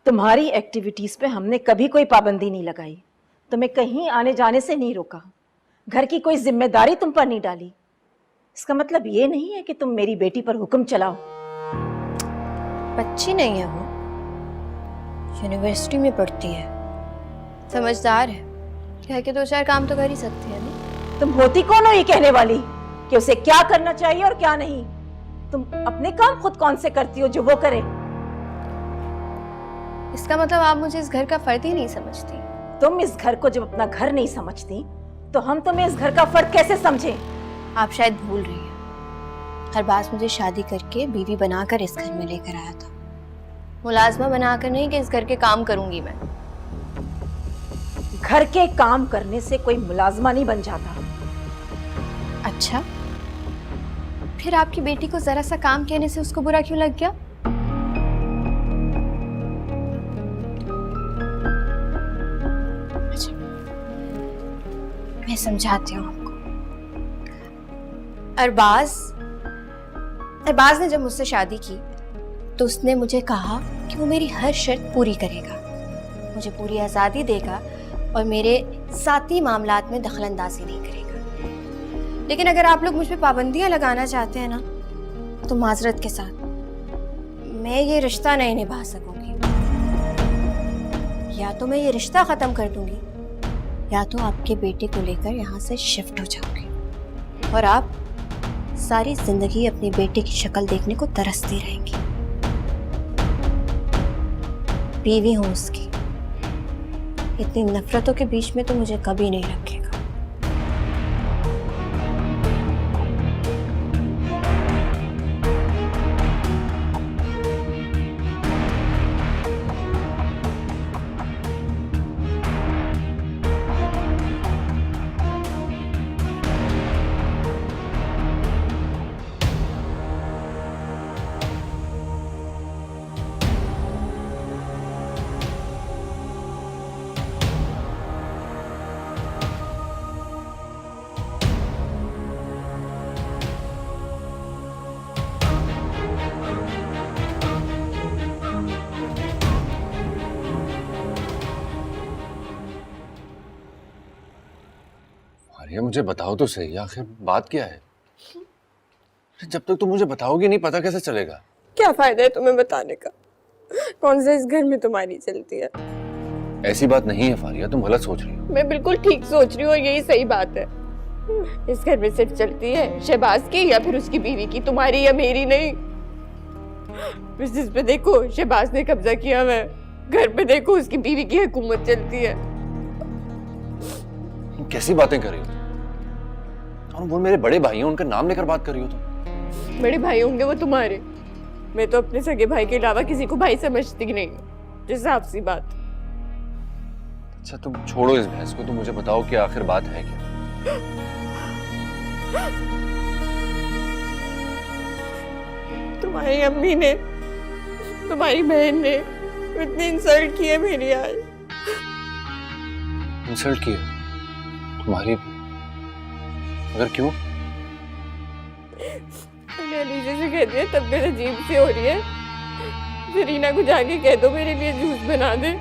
तुम्हारी एक्टिविटीज पे हमने कभी कोई पाबंदी नहीं लगाई, तुम्हें कहीं आने जाने से नहीं रोका, घर की कोई जिम्मेदारी तुम पर नहीं डाली। इसका मतलब ये नहीं है कि तुम मेरी बेटी पर हुक्म चलाओ। बच्ची नहीं है वो, यूनिवर्सिटी में पढ़ती है, समझदार है, घर के 2-4 काम तो कर ही सकती है ना। तुम होती कौन हो ये कहने वाली कि उसे क्या करना चाहिए और क्या नहीं? तुम अपने काम खुद कौन से करती हो जो वो करे? इसका मतलब आप मुझे इस घर का फर्द ही नहीं समझती। तुम इस घर को जब अपना घर नहीं समझती तो हम तुम्हें इस घर का फर्द कैसे समझें? आप शायद भूल रही हैं, अरबाज मुझे शादी करके बीवी बनाकर इस घर में लेकर आया था, मुलाजमा बनाकर नहीं कि इस घर के काम करूंगी मैं। घर के काम करने से कोई मुलाजमा नहीं बन जाता। अच्छा, फिर आपकी बेटी को जरा सा काम कहने से उसको बुरा क्यों लग गया? अच्छा, मैं समझाती हूँ आपको। अरबाज ने जब मुझसे शादी की तो उसने मुझे कहा कि वो मेरी हर शर्त पूरी करेगा, मुझे पूरी आज़ादी देगा और मेरे साथी मामलात में दखलंदाजी नहीं करेगा। लेकिन अगर आप लोग मुझ पे पाबंदियां लगाना चाहते हैं ना, तो माजरत के साथ मैं ये रिश्ता नहीं निभा सकूंगी। या तो मैं ये रिश्ता खत्म कर दूंगी या तो आपके बेटे को लेकर यहाँ से शिफ्ट हो जाऊंगी और आप सारी जिंदगी अपनी बेटे की शक्ल देखने को तरसती रहेंगी। बीवी हूं उसकी, इतनी नफरतों के बीच में तो मुझे कभी नहीं रखेगा। ये मुझे बताओ तो सही, आखिर बात क्या है? जब तक तुम मुझे बताओगी नहीं, पता कैसे चलेगा? क्या फायदा है तुम्हें बताने का? कौन सा इस घर में तुम्हारी चलती है? ऐसी बात नहीं है फारिया, तुम गलत सोच रही हो। मैं बिल्कुल ठीक सोच रही हूँ और यही सही बात है। इस घर में सिर्फ चलती है शहबाज की या फिर उसकी बीवी की, तुम्हारी या मेरी नहीं। बिजनेस पे देखो शहबाज ने कब्जा किया हुआ है, घर पे देखो उसकी बीवी की हुकूमत चलती है। कैसी बातें कर रही हो? और वो मेरे बड़े भाई हैं, उनका नाम लेकर बात कर रही हो तुम। बड़े भाई होंगे वो तुम्हारे, मैं तो अपने सगे भाई के अलावा किसी को भाई समझती नहीं, जिस हिसाब सी बात। अच्छा तुम छोड़ो इस बहस को, तुम मुझे बताओ कि आखिर बात है क्या? तुम्हारी अम्मी ने, तुम्हारी बहन ने इतनी इंसल्ट की है मेरी आज। इंसल्ट की है तुम्हारी? अगर क्यों? मैंने अलीजा से कह दिया तबीयत अजीब सी हो रही है, जरीना को जाके कह दो मेरे लिए जूस बना दे।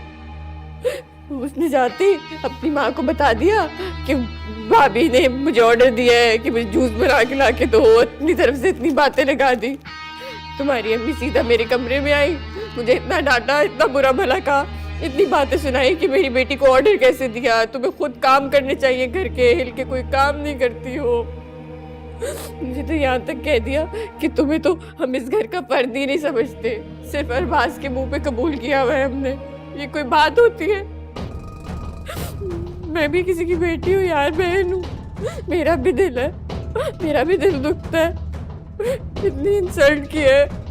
उसने जाती अपनी माँ को बता दिया कि भाभी ने मुझे ऑर्डर दिया है कि मुझे जूस बना के ला के दो। अपनी तरफ से इतनी बातें लगा दी। तुम्हारी अम्मी सीधा मेरे कमरे में आई, मुझे इतना डांटा, इतना बुरा भला कहा, इतनी बातें सुनाई कि मेरी बेटी को ऑर्डर कैसे दिया, तुम्हें खुद काम करने चाहिए, घर के हिल के कोई काम नहीं करती हो। मुझे तो यहाँ तक कह दिया कि तुम्हें तो हम इस घर का फर्द ही नहीं समझते, सिर्फ अरबाज के मुंह पे कबूल किया हुआ है हमने। ये कोई बात होती है? मैं भी किसी की बेटी हूँ यार, बहन हूँ, मेरा भी दिल है, मेरा भी दिल दुखता है। इतनी इंसल्ट की है,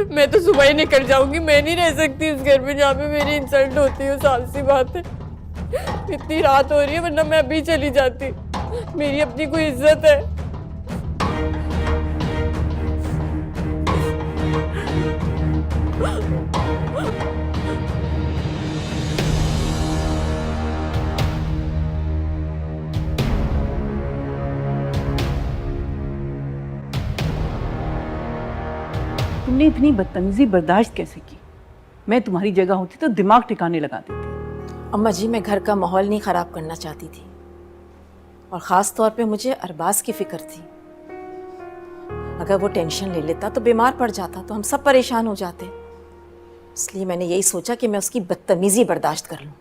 मैं तो सुबह ही निकल जाऊंगी, मैं नहीं रह सकती इस घर में जहाँ पे मेरी इंसल्ट होती है। साफ सी बात है, इतनी रात हो रही है, वरना मैं अभी चली जाती। मेरी अपनी कोई इज्जत है। तुमने इतनी बदतमीजी बर्दाश्त कैसे की? मैं तुम्हारी जगह होती तो दिमाग ठिकाने लगा देती। अम्मा जी, मैं घर का माहौल नहीं खराब करना चाहती थी, और ख़ास तौर पे मुझे अरबाज की फिक्र थी। अगर वो टेंशन ले लेता तो बीमार पड़ जाता, तो हम सब परेशान हो जाते। इसलिए मैंने यही सोचा कि मैं उसकी बदतमीजी बर्दाश्त कर लूं।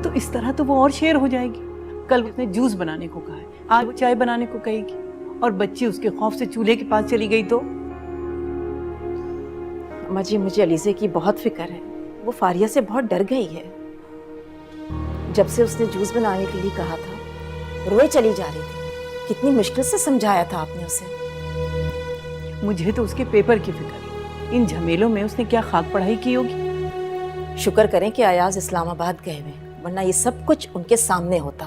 तो इस तरह तो वो और शेर हो जाएगी। कल उसने जूस बनाने को कहा है, आज वो चाय बनाने को कहेगी, और बच्ची उसके खौफ से चूल्हे के पास चली गई तो। अम्मा जी, मुझे अलीज़े की बहुत फिक्र है। वो फारिया से बहुत डर गई है। जब से उसने जूस बनाने के लिए कहा था, रोए चली जा रही थी। कितनी मुश्किल से समझाया था आपने उसे। मुझे तो उसके पेपर की फिक्र है। इन झमेलों में उसने क्या खाक पढ़ाई की होगी। शुक्र करें कि अयाज इस्लामाबाद गए हुए, वरना ये सब कुछ उनके सामने होता।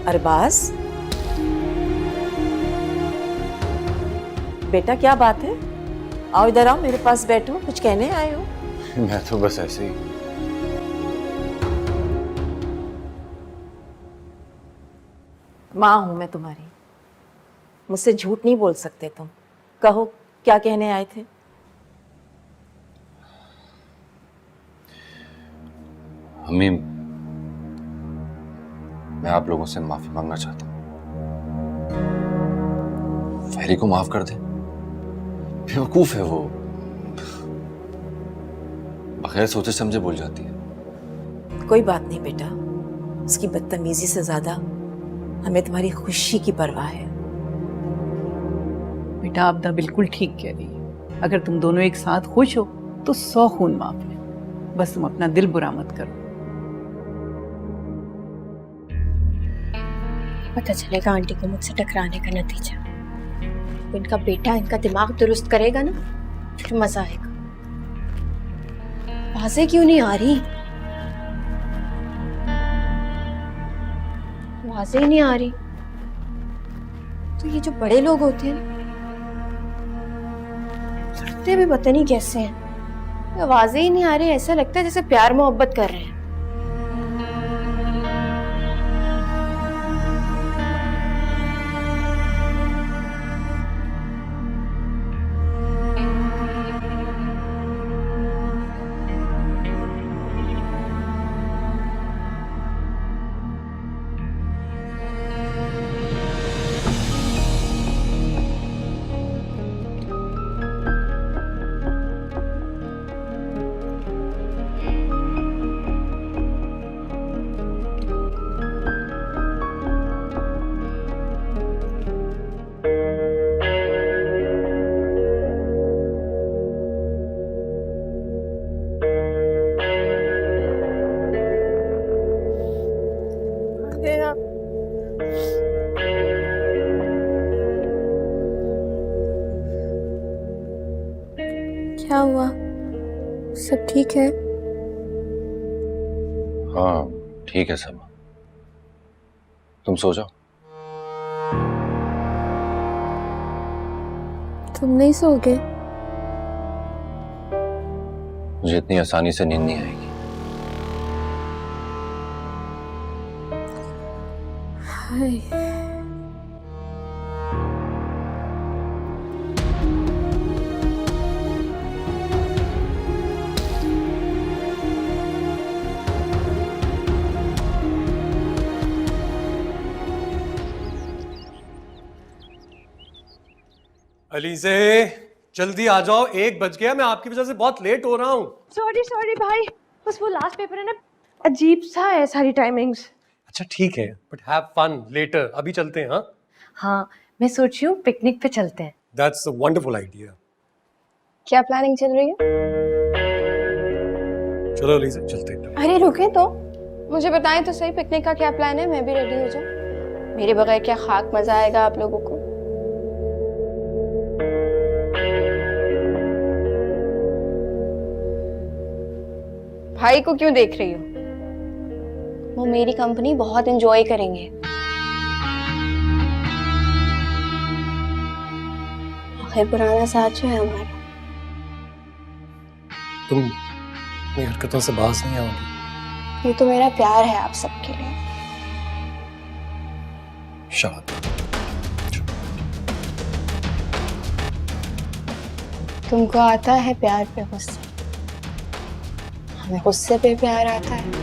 अरबाज, बेटा क्या बात है? आओ इधर आओ, मेरे पास बैठो। कुछ कहने आए हो? मैं तो बस ऐसे ही। माँ हूं मैं तुम्हारी, मुझसे झूठ नहीं बोल सकते तुम। कहो, क्या कहने आए थे? अम्मी, मैं आप लोगों से माफी मांगना चाहता हूँ। फहरी को माफ कर दे। बेवकूफ है वो, बगैर सोचे समझे बोल जाती है। कोई बात नहीं बेटा, उसकी बदतमीजी से ज्यादा हमें तुम्हारी खुशी की परवाह है। बेटा आपदा बिल्कुल ठीक कह रही है। अगर तुम दोनों एक साथ खुश हो तो 100 खून माफ है। बस तुम अपना दिल बुरा मत करो। पता चलेगा आंटी को मुझसे टकराने का नतीजा। इनका बेटा इनका दिमाग दुरुस्त करेगा ना, फिर मजा आएगा। आवाजें क्यों नहीं आ रही? आवाजें ही नहीं आ रही। तो ये जो बड़े लोग होते हैं लड़ते भी पता नहीं कैसे हैं। आवाजें ही नहीं आ रही, ऐसा लगता है जैसे प्यार मोहब्बत कर रहे हैं। क्या हुआ? सब ठीक है? हाँ ठीक है सब, तुम सो जाओ। तुम नहीं सोओगे? मुझे इतनी आसानी से नींद नहीं आएगी। हाय, अलीज़े, जल्दी आ जाओ, 1 बज गया। मैं आपकी वजह से बहुत लेट हो रहा हूँ। सॉरी भाई, बस वो लास्ट पेपर है ना, अजीब सा है सारी टाइमिंग्स। अच्छा ठीक है, बट हैव फन लेटर। अभी चलते हैं। हाँ हाँ, मैं सोच रही हूँ पिकनिक पे चलते हैं। That's a wonderful idea. क्या प्लानिंग चल रही है? चलो अलीज़े चलते हैं। अरे रुके तो, मुझे बताएं तो सही पिकनिक का क्या प्लान है, मैं भी रेडी हो जाऊं। मेरे बगैर क्या खाक मजा आएगा आप लोगों को। भाई को क्यों देख रही हो? वो मेरी कंपनी बहुत एंजॉय करेंगे। आखिर पुराना साथ जो है हमारा। तुम अपनी हरकतों से बाज नहीं आओगी। ये तो मेरा प्यार है आप सबके लिए। शाबाश। तुमको आता है प्यार पे गुस्सा, हमें गुस्से पे प्यार आता है।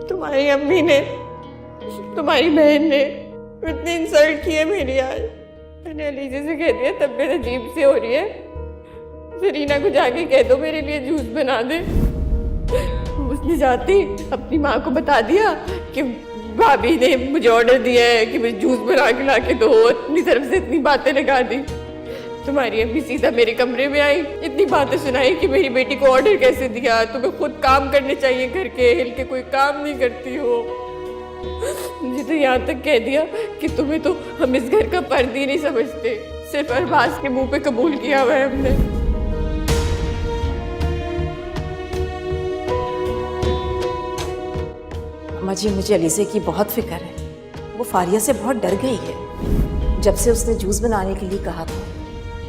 तुम्हारी अम्मी ने, तुम्हारी बहन ने इतनी इंसल्ट की है मेरी आज। मैंने अलीजे से कह दिया तबीयत अजीब सी हो रही है, रीना को जाके कह दो मेरे लिए जूस बना दे। उसने जाती अपनी माँ को बता दिया कि भाभी ने मुझे ऑर्डर दिया है कि मुझे जूस बना के ला के दो। अपनी तरफ से इतनी बातें लगा दी। तुम्हारी अम्मी सीधा मेरे कमरे में आई, इतनी बातें सुनाई कि मेरी बेटी को ऑर्डर कैसे दिया, तुम्हें खुद काम करने चाहिए घर के, हिल के कोई काम नहीं करती हो। मुझे तो यहाँ तक कह दिया कि तुम्हें तो हम इस घर का पर्द ही नहीं समझते, सिर्फ अरबाज के मुंह पे कबूल किया हुआ है हमने। अम्मा जी, मुझे अलीजे की बहुत फिक्र है। वो फारिया से बहुत डर गई है। जब से उसने जूस बनाने के लिए कहा था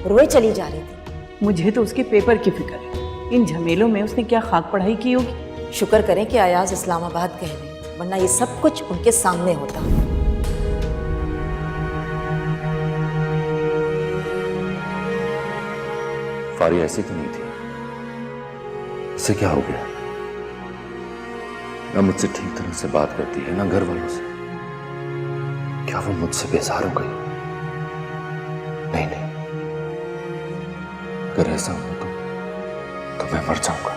रोए चली जा रही थी। मुझे तो उसके पेपर की फिक्र है। इन झमेलों में उसने क्या खाक पढ़ाई की होगी। शुक्र करें कि अयाज इस्लामाबाद गए हैं, वरना ये सब कुछ उनके सामने होता। फारिया ऐसी तो नहीं थी, इससे क्या हो गया? ना मुझसे ठीक तरह से बात करती है, ना घर वालों से। क्या वो मुझसे बेजार हो गई? नहीं नहीं, अगर ऐसा हो तो मैं मर जाऊंगा।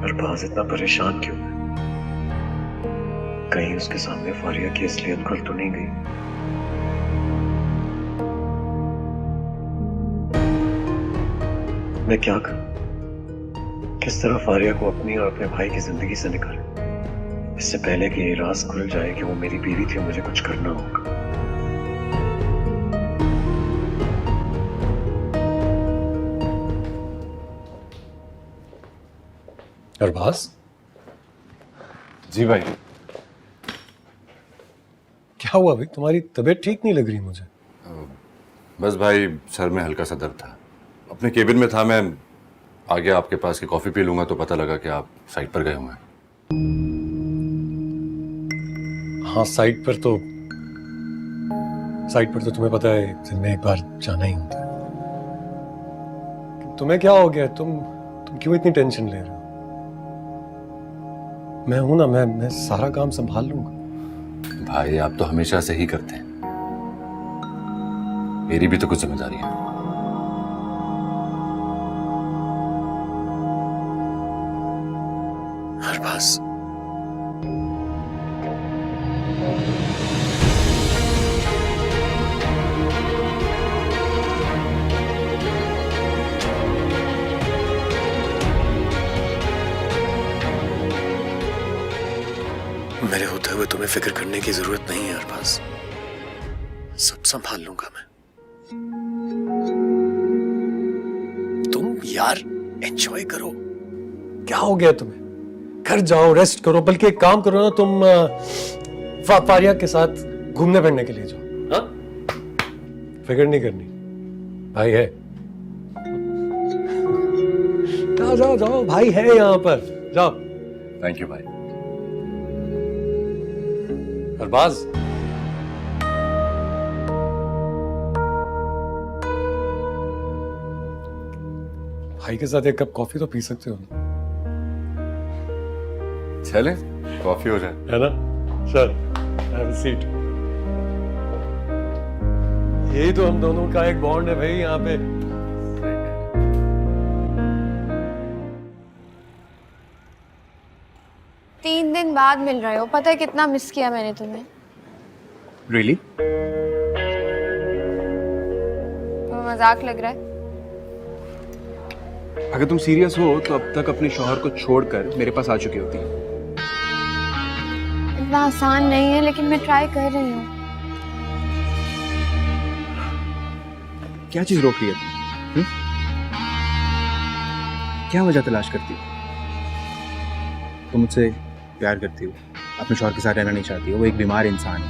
अरबाज इतना परेशान क्यों है? कहीं उसके सामने फारिया की असलियत खुल तो नहीं गई? मैं क्या करूं? किस तरह फारिया को अपनी और अपने भाई की जिंदगी से निकालूं, इससे पहले कि ये राज खुल जाए कि वो मेरी बीवी थी, मुझे कुछ करना होगा। अरबाज? जी भाई। क्या हुआ भाई, तुम्हारी तबीयत ठीक नहीं लग रही मुझे। बस भाई, सर में हल्का सा दर्द था। अपने केबिन में था, मैं आ गया आपके पास कि कॉफी पी लूंगा तो पता लगा कि आप साइट पर गए हुए हैं। हाँ, साइट पर तो तुम्हें पता है दिन में एक बार जाना ही होता है। तुम्हें क्या हो गया? तुम क्यों इतनी टेंशन ले रहे हो? मैं हूं ना, मैं सारा काम संभाल लूंगा। भाई, आप तो हमेशा से ही करते हैं, मेरी भी तो कुछ जिम्मेदारी है। अरबाज, मेरे होते हुए तुम्हें फिक्र करने की जरूरत नहीं है अरबाज, सब संभाल लूंगा मैं। तुम यार एंजॉय करो। क्या हो गया तुम्हें? घर जाओ, रेस्ट करो, बल्कि एक काम करो ना, तुम फारिया के साथ घूमने फिरने के लिए जाओ। हाँ? फिक्र नहीं करनी, भाई है। जाओ जाओ जाओ, भाई है यहाँ पर, जाओ। थैंक यू भाई। अरबाज, भाई के साथ एक कप कॉफी तो पी सकते हो, चले कॉफी हो जाए, है ना? चल, हैव अ सीट। यही तो हम दोनों का एक बॉन्ड है भाई यहाँ पे। तीन दिन बाद मिल रहे हो, पता है कितना मिस किया मैंने तुम्हें। रियली? तुम्हें मजाक लग रहा है? अगर तुम सीरियस हो तो अब तक अपने शौहर को छोड़कर मेरे पास आ चुकी होती। इतना आसान नहीं है, लेकिन मैं ट्राई कर रही हूँ। क्या चीज रोक रही है तुम? क्या वजह तलाश करती हो? तुम मुझसे प्यार करती हो, अपने शौहर के साथ रहना नहीं चाहती हो, वो एक बीमार इंसान है,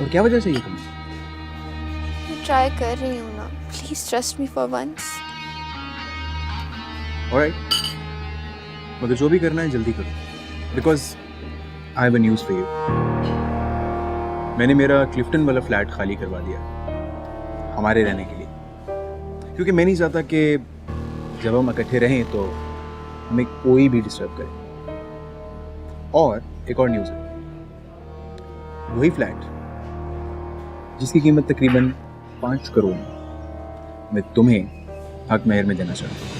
और क्या वजह चाहिए तुम्हें? मैं ट्राई कर रही हूँ ना, please trust me for once. Alright, मगर जो भी करना है जल्दी करो, because I have a news for you. मैंने मेरा क्लिफ्टन वाला फ्लैट खाली करवा दिया हमारे रहने के लिए, क्योंकि मैं नहीं चाहता कि जब हम इकट्ठे रहें तो हमें कोई भी डिस्टर्ब करे। और एक और न्यूज़ है, वही फ्लैट जिसकी कीमत तकरीबन 5 करोड़ है, मैं तुम्हें हक मेहर में देना चाहता हूँ।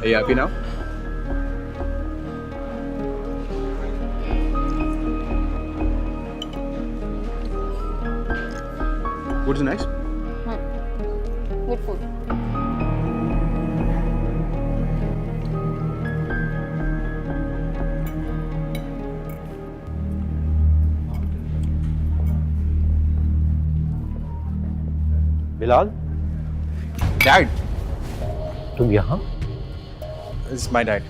Are you happy now? What's next? Good food. Bilal, Dad, तुम यहाँ? this is my dad.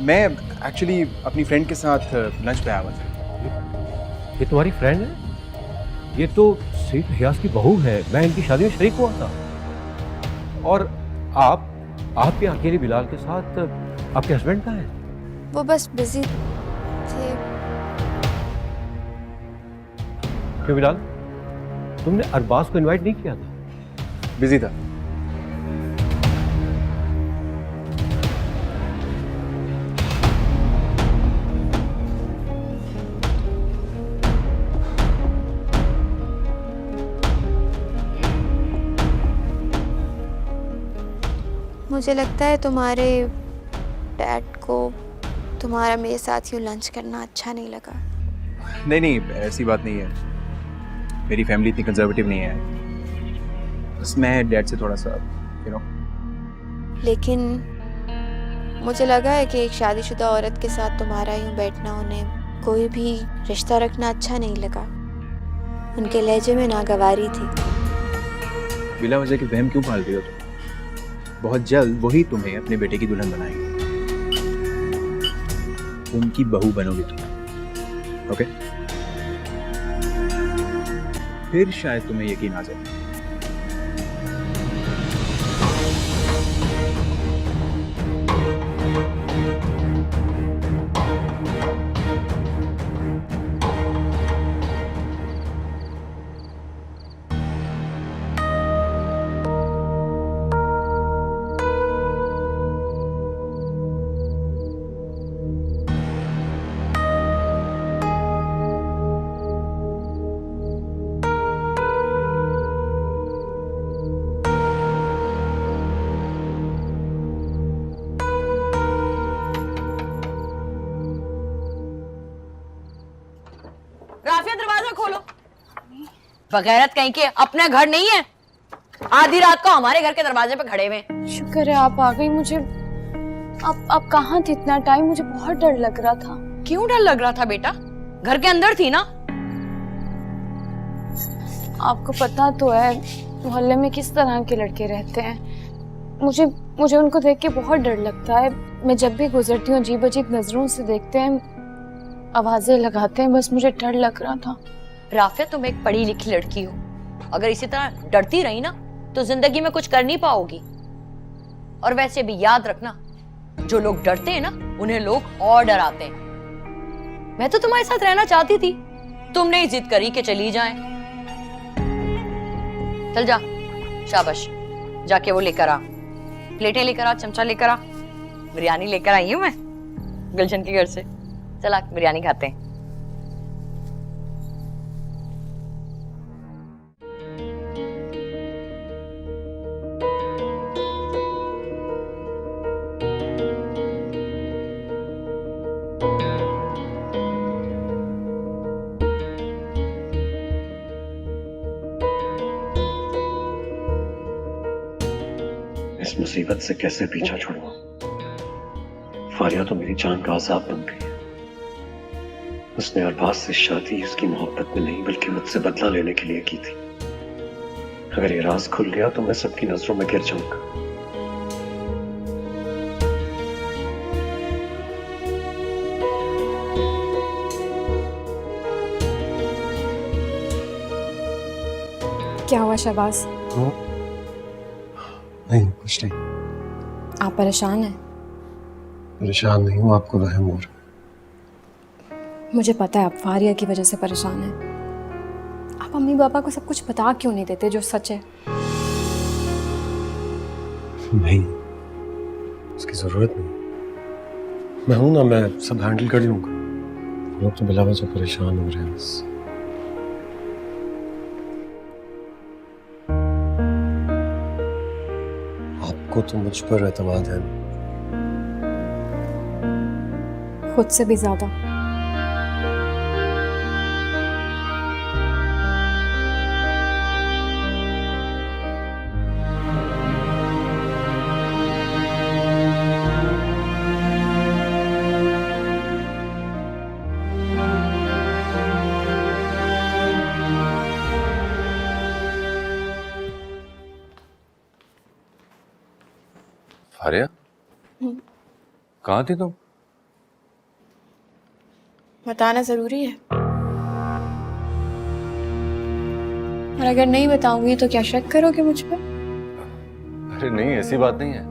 मैं एक्चुअली अपनी फ्रेंड के साथ लंच पे आया हुआ था। ये तुम्हारी फ्रेंड है? ये तो सेठ रियाज की बहू है, मैं इनकी शादी में शरीक हुआ था। और आप भी अकेले बिलाल के साथ, आपके हस्बैंड कहाँ हैं? वो बस बिजी थे। क्यों बिलाल, तुमने अरबाज को इनवाइट नहीं किया था? बिजी था। मुझे लगता है तुम्हारे डैड को तुम्हारा मेरे साथ यूँ लंच करना अच्छा नहीं लगा। नहीं नहीं, ऐसी बात नहीं है। मेरी फैमिली इतनी कंजर्वेटिव नहीं है, बस मैं डैड से थोड़ा सा लेकिन मुझे लगा है कि एक शादीशुदा औरत के साथ तुम्हारा यूँ बैठना, उन्हें कोई भी रिश्ता रखना अच्छा नहीं लगा। उनके लहजे में नागवारी थी। बिला वजह के वहम क्यों पाल रही हो तुम? बहुत जल्द वही तुम्हें अपने बेटे की दुल्हन बनाएंगे, उनकी बहू बनोगी तुम। ओके? फिर शायद तुम्हें यकीन आ जाए। राफिया, दरवाजा खोलो। बगैरत कहीं के, अपना घर नहीं है? आधी रात को हमारे घर के दरवाजे पे खड़े हुए। शुक्र है आप आ गई। मुझे आप कहाँ थे इतना टाइम? मुझे बहुत डर लग रहा था। क्यों डर लग रहा था बेटा? घर के अंदर थी ना। आपको पता तो है मोहल्ले में किस तरह के लड़के रहते हैं। मुझे उनको देख के बहुत डर लगता है। मैं जब भी गुजरती हूँ अजीब अजीब नजरों से देखते हैं, आवाजें लगाते हैं, बस मुझे डर लग रहा था। राफिया, तुम एक पढ़ी लिखी लड़की हो, अगर इसी तरह डरती रही ना तो जिंदगी में कुछ कर नहीं पाओगी। और वैसे भी याद रखना, जो लोग डरते हैं ना उन्हें लोग और डराते हैं। मैं तो तुम्हारे साथ रहना चाहती थी, तुमने ही जिद करी कि चली जाएं। चल जा, शाबाश, जाके वो लेकर आ, प्लेटें लेकर आ, चमचा लेकर आ। बिरयानी लेकर आई हूं मैं गुलशन के घर से। चला बिरयानी खाते हैं। मुसीबत से कैसे पीछा छुड़वाऊं? फारिया तो मेरी जान का अज़ाब बन गई है। उसने अरबाज से शादी उसकी मोहब्बत में नहीं बल्कि मुझसे बदला लेने के लिए की थी। अगर ये राज खुल गया तो मैं सबकी नजरों में गिर जाऊंगा। क्या हुआ शहबाज? नहीं, कुछ नहीं। आप परेशान हैं? परेशान नहीं हूं, आपको वहम हो रहा है। मुझे पता है आप फारिया की वजह से परेशान हैं। आप मम्मी पापा को सब कुछ बता क्यों नहीं देते जो सच है? नहीं, उसकी जरूरत नहीं। मैं हूं ना, मैं सब हैंडल कर लूंगा। लोग तो बिला वजह परेशान हो रहे हैं बस। आपको तो मुझ पर एतमाद है, खुद से भी ज्यादा। फारिया, कहाँ थी तुम? बताना जरूरी है, और अगर नहीं बताऊंगी तो क्या शक करोगे मुझ पर? अरे नहीं, ऐसी बात नहीं है।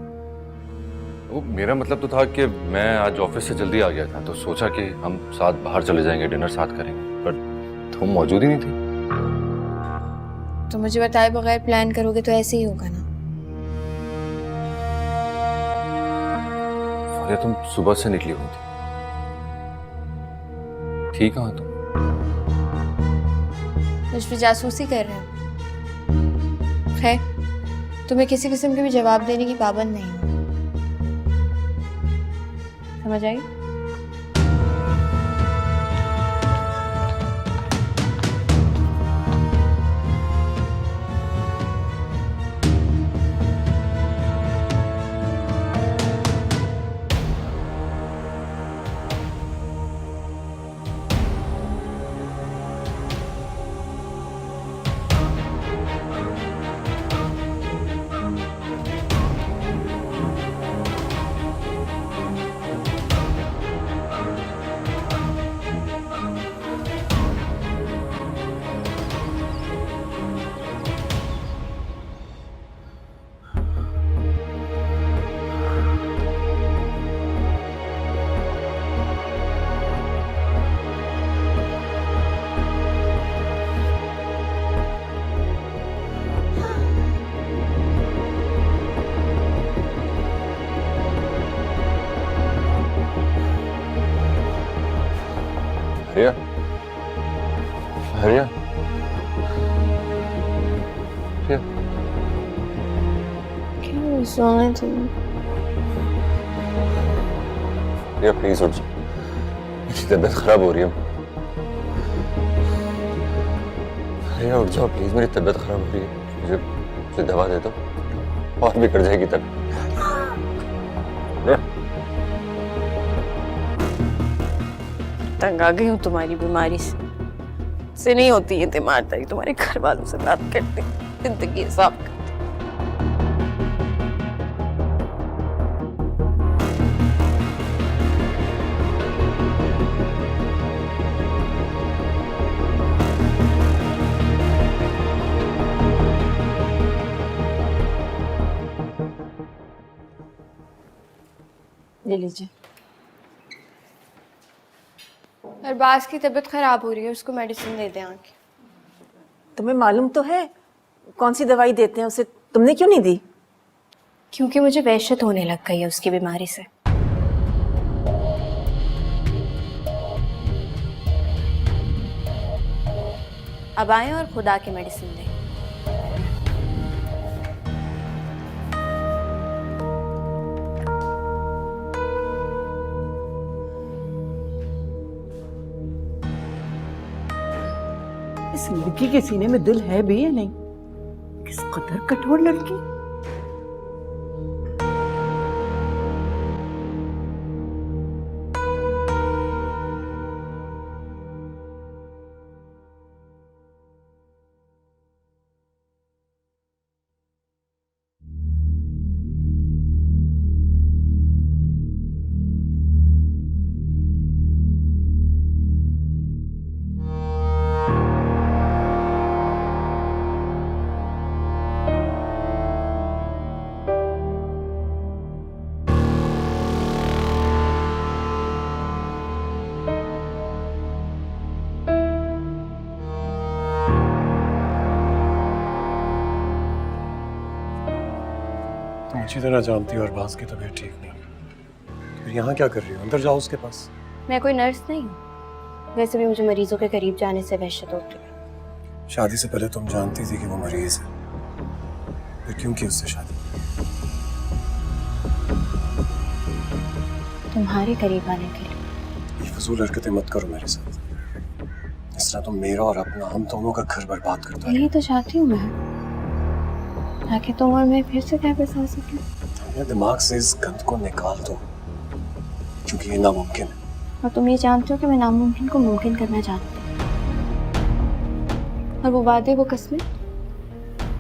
वो मेरा मतलब तो था कि मैं आज ऑफिस से जल्दी आ गया था तो सोचा कि हम साथ बाहर चले जाएंगे, डिनर साथ करेंगे, पर तुम मौजूद ही नहीं थी। तो मुझे बताए बगैर प्लान करोगे तो ऐसे ही होगा ना। फारिया, तुम सुबह से निकली हुई थी कहाँ तुम? मुझ पे जासूसी कर रहे हो? खैर, तुम्हें किसी किस्म के भी जवाब देने की पाबंद नहीं हूँ, समझ आई? हरिया, हरिया, क्यों सोना तुम? हरिया प्लीज उठ जाओ, मेरी तबीयत खराब हो रही है। हरिया उठ जाओ प्लीज, मेरी तबीयत खराब हो रही है, मुझे दवा दे दो, और भी कर जाएगी तब। तंग आ गई हूँ तुम्हारी बीमारी से नहीं होती है तीमारदारी, तुम्हारे घर वालों से बात करते, जिंदगी हिसाब करते। ले लीजिए। अरबाज की तबीयत खराब हो रही है, उसको मेडिसिन दे दें आके। तुम्हें मालूम तो है कौन सी दवाई देते हैं उसे, तुमने क्यों नहीं दी? क्योंकि मुझे वहशत होने लग गई है उसकी बीमारी से। अब आए और खुदा की मेडिसिन दें। इस लड़की के सीने में दिल है भी या नहीं? किस कदर कठोर लड़की। अच्छी तरह जानती हो अरबाज की तबीयत ठीक नहीं, फिर यहाँ क्या कर रही हो? अंदर जाओ उसके पास। मैं कोई नर्स नहीं हूँ, वैसे भी मुझे मरीजों के करीब जाने से वहशत होती है। शादी से पहले तुम जानती थी कि वो मरीज है, फिर क्यों की उससे शादी? तुम्हारे करीब आने के लिए। ये फजूल हरकतें मत करो मेरे साथ, इस तरह तुम मेरा और अपना, हम दोनों का घर बर्बाद करता है। यही तो चाहती हूँ मैं, ताकि तुम और मैं फिर से वापस आ सकें। अपने दिमाग से इस गंद को निकाल दो, क्योंकि ये नामुमकिन है। और तुम ये जानते हो कि मैं नामुमकिन को मुमकिन करना चाहती हूँ। और वो वादे, वो कस्में,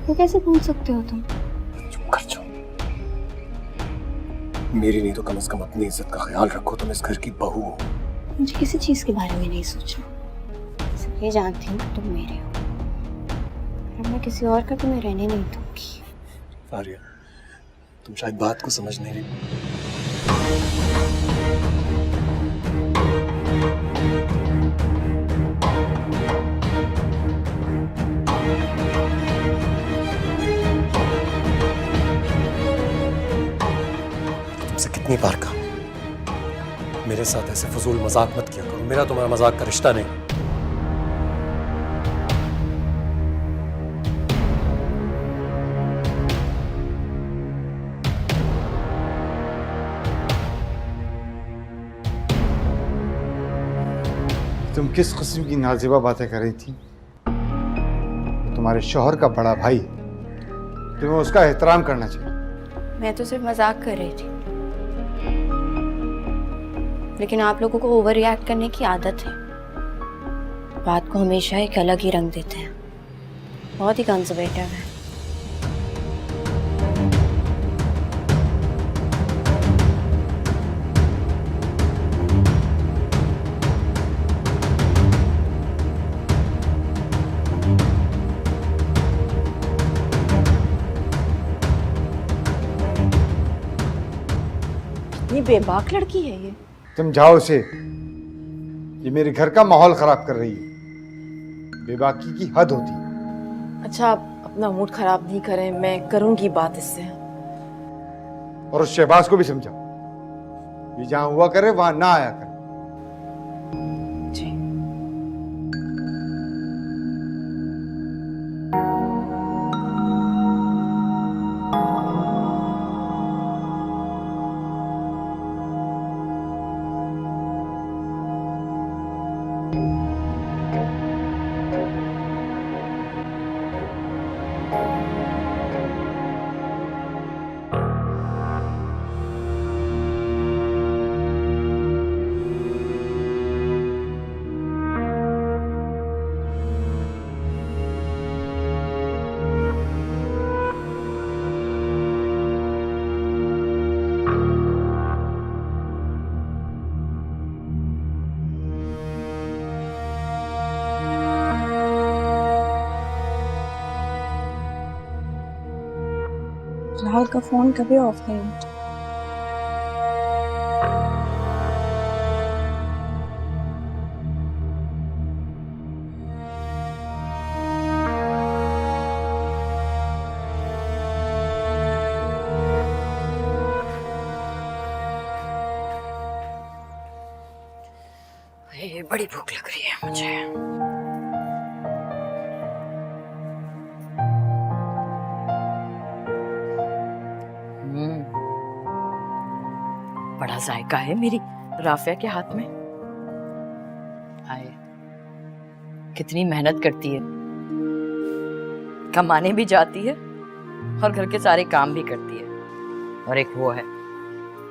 वो कैसे भूल सकते हो तुम? चुप कर जाओ। मेरी नहीं तो कम से कम अपनी इज्जत का ख्याल रखो, तुम इस घर की बहू हो। मुझे किसी चीज के बारे में नहीं सोचना, सिर्फ ये जानती हूँ कि तुम मेरे हो। और मैं किसी और का तुम्हें रहने नहीं दूंगी। फारिया, तुम शायद बात को समझ नहीं रही। तुमसे कितनी बार कहा, मेरे साथ ऐसे फजूल मजाक मत किया करो, मेरा तुम्हारा मजाक का रिश्ता नहीं। तुम किस किस्म की नाजिबा बातें कर रही थी? तुम्हारे शौहर का बड़ा भाई, तुम्हें उसका एहतराम करना चाहिए। मैं तो सिर्फ मजाक कर रही थी, लेकिन आप लोगों को ओवर रिएक्ट करने की आदत है। बात को हमेशा एक अलग ही रंग देते हैं, बहुत ही कंजर्वेटिव है। ये बेबाक लड़की है ये। तुम जाओ से, ये मेरे घर का माहौल खराब कर रही है। बेबाकी की हद होती है। अच्छा, आप अपना मूड खराब नहीं करें, मैं करूंगी बात इससे। और उस शहबाज को भी समझाओ, ये जहां हुआ करे वहां ना आया करे। जी। राहुल का फोन कभी ऑफ नहीं होता। बड़ी भूख लग रही है मुझे। बड़ा जायका है मेरी राफिया के हाथ में। हाय, कितनी मेहनत करती है, कमाने भी जाती है और घर के सारे काम भी करती है। और एक वो है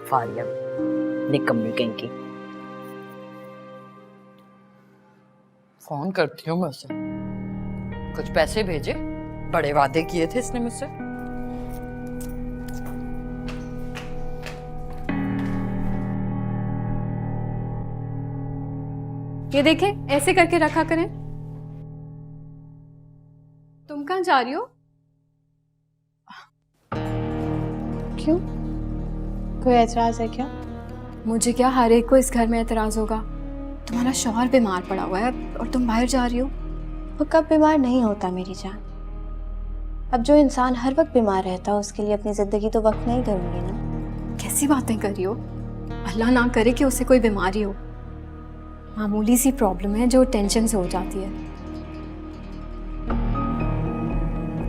फारिया, निकम्मी कहीं की। फोन करती हूँ मैं उसे, कुछ पैसे भेजे, बड़े वादे किए थे इसने मुझसे। ये देखें, ऐसे करके रखा करें। तुम कहाँ जा रही हो? क्यों? कोई एतराज है क्या? मुझे क्या, हर एक को इस घर में एतराज होगा। तुम्हारा शौहर बीमार पड़ा हुआ है और तुम बाहर जा रही हो। वो कब बीमार नहीं होता मेरी जान। अब जो इंसान हर वक्त बीमार रहता है उसके लिए अपनी ज़िंदगी तो वक्त नहीं करूँगी ना। कैसी बातें कर रही हो? अल्लाह ना करे कि उसे कोई बीमारी हो। मामूली सी प्रॉब्लम है जो टेंशन से हो जाती है।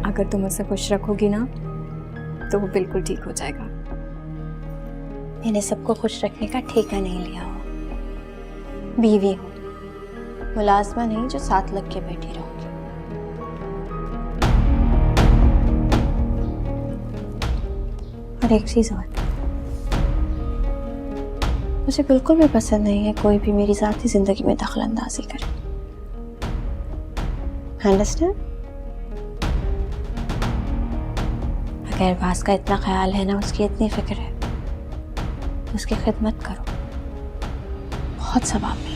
अगर तुम उसे खुश रखोगी ना तो वो बिल्कुल ठीक हो जाएगा। मैंने सबको खुश रखने का ठेका नहीं लिया हो। बीवी हो, मुलाजमा नहीं जो साथ लग के बैठी रहूंगी। और एक चीज और, मुझे बिल्कुल भी पसंद नहीं है कोई भी मेरी ज़ाती जिंदगी में दखल अंदाजी करे। अंडरस्टैंड? अगर बास का इतना ख्याल है ना, उसकी इतनी फिक्र है, उसकी खिदमत करो, बहुत सवाब मिलेगा।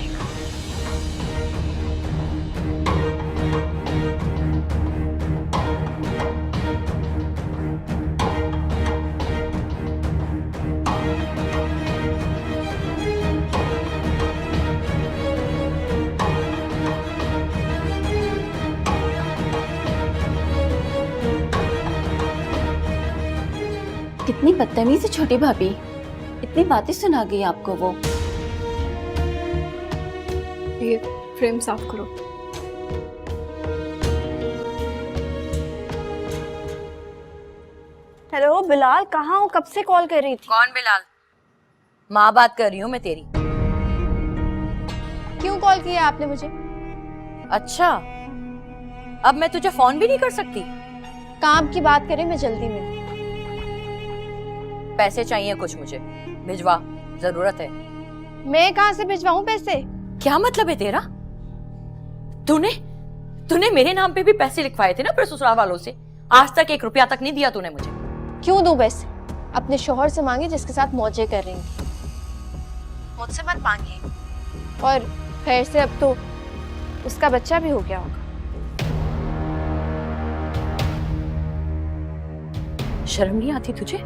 कितनी बदतमीज है छोटी भाभी, इतनी बातें सुना गई आपको वो। ये फ्रेम साफ करो। हेलो बिलाल, कहाँ हो? कब से कॉल कर रही थी। कौन बिलाल? माँ बात कर रही हूँ मैं तेरी। क्यों कॉल किया आपने मुझे? अच्छा, अब मैं तुझे फोन भी नहीं कर सकती? काम की बात करें, मैं जल्दी में। पैसे चाहिए कुछ मुझे, भिजवा, जरूरत है। मैं कहाँ से भिजवाऊं पैसे? क्या मतलब है तेरा? तूने मेरे नाम पे भी पैसे लिखवाए थे ना फिर ससुराल वालों से। आज तक 1 रुपया तक नहीं दिया तूने मुझे। क्यों दूं पैसे? अपने शोहर से मांगे जिसके साथ मौजें कर रही थी। मुझसे मत मांगिए। और खैर से अब तो उसका बच्चा भी हो गया होगा। शर्म नहीं आती तुझे?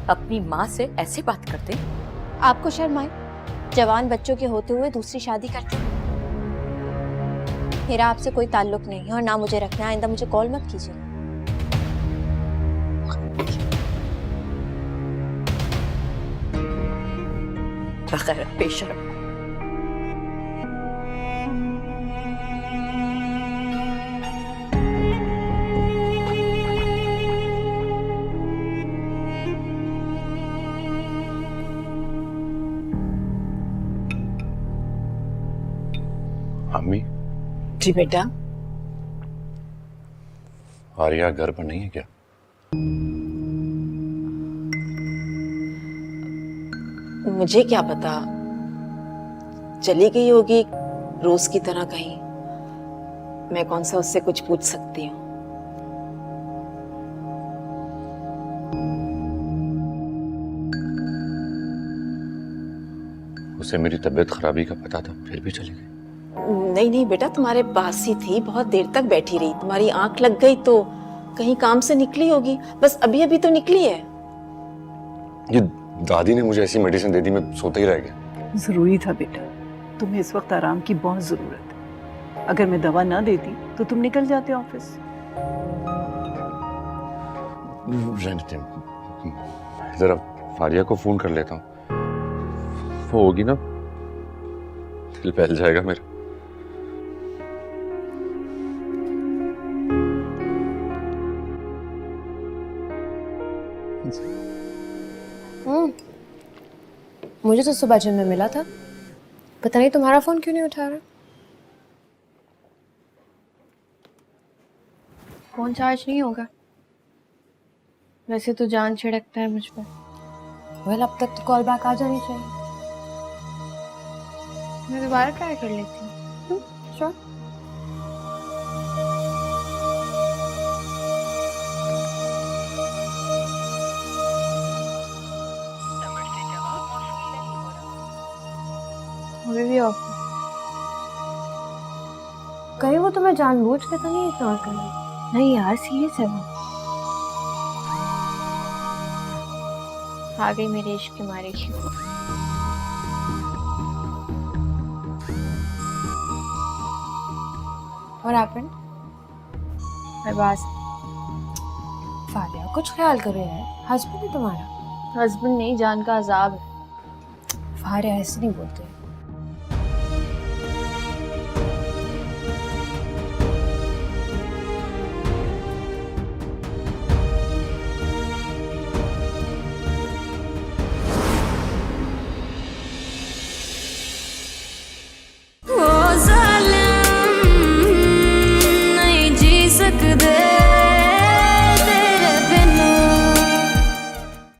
अपनी माँ से ऐसे बात करते? आपको शर्म आई? जवान बच्चों के होते हुए दूसरी शादी करते? मेरा आपसे कोई ताल्लुक नहीं है और ना मुझे रखना है। आइंदा मुझे कॉल मत कीजिए। बगैर बेशर्म। अम्मी, जी बेटा। आर्या घर पर नहीं है क्या? मुझे क्या पता, चली गई होगी रोज की तरह कहीं। मैं कौन सा उससे कुछ पूछ सकती हूँ। उसे मेरी तबीयत खराबी का पता था, फिर भी चली गई। नहीं नहीं बेटा, तुम्हारे पास ही थी, बहुत देर तक बैठी रही। तुम्हारी आंख लग गई तो कहीं काम से निकली होगी। बस अभी अभी तो निकली है। ये दादी ने मुझे ऐसी मेडिसिन दे दी, मैं सोते ही रह गया। जरूरी था बेटा, तुम्हें इस वक्त आराम की बहुत जरूरत है। अगर मैं दवा ना देती तो तुम निकल जाते ऑफिस। रहने दे, जरा फारिया को फोन कर लेता हूँ। वो होगी ना, दिल बहल जाएगा मेरा। मुझे तो सुबह जिम में मिला था, पता नहीं तुम्हारा फोन क्यों नहीं उठा रहा। फोन चार्ज नहीं होगा। वैसे तो जान छिड़कता है मुझ पर। वेल, अब तक तो कॉल बैक आ जानी चाहिए। मैं दोबारा ट्राई कर लेती हूँ। श्योर। अभी भी ऑफ है। कहीं वो तुम्हें जानबूझ के तो नहीं इग्नोर कर रही? नहीं यार, सीरियस है वो। आ गई मेरे इश्क की मारी। What happened? My boss. कुछ ख्याल करो यार, हस्बैंड है तुम्हारा। हस्बैंड नहीं, जान का अजाब है। फारिया ऐसे नहीं बोलते।